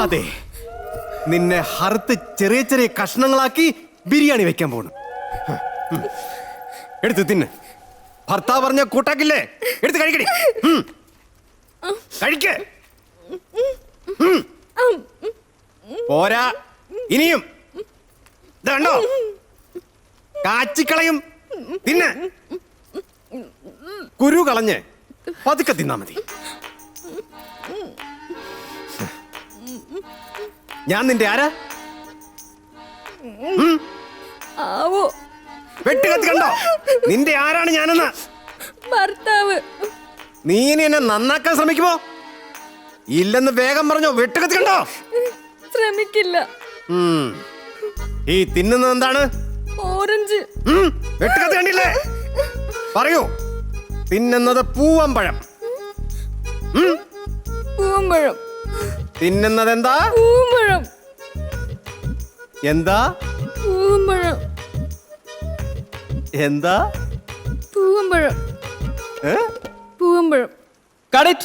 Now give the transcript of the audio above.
അതെ, നിന്നെ ഹറുത്ത് ചെറിയ ചെറിയ കഷ്ണങ്ങളാക്കി ബിരിയാണി വെക്കാൻ പോണു. എടുത്ത് തിന്ന്. ഭർത്താവ് പറഞ്ഞ കൂട്ടാക്കില്ലേ, എടുത്ത് കഴിക്കടി. കഴിക്ക്. പോരാ, ഇനിയും ഇതുണ്ടോ, കാച്ചിക്കളയും. തിന്ന്. കുരു കളഞ്ഞ് പതുക്കെ തിന്നാ മതി. ഞാൻ നിന്റെ ആരാ? വെട്ടുകത്തി കണ്ടോ? നിന്റെ ആരാണ് ഞാനെന്ന്? ഭർത്താവ്. നീ ഇനി എന്നെ നന്നാക്കാൻ ശ്രമിക്കുമോ? ഇല്ലെന്ന് വേഗം പറഞ്ഞോ. വെട്ടുകത്തി കണ്ടോ? ശ്രമിക്കില്ല. ഈ തിന്നുന്നത് എന്താണ്? ഓറഞ്ച്. വെട്ടുകത്തി കണ്ടില്ലേ? പറയൂ. തിന്നുന്നത് പൂവമ്പഴം. പൂവമ്പഴം. തിന്നുന്നത് എന്താ? പൂവമ്പഴം. എന്താ? പൂവമ്പഴം. എന്താ? പൂവമ്പഴം. പൂവമ്പഴം. Got it?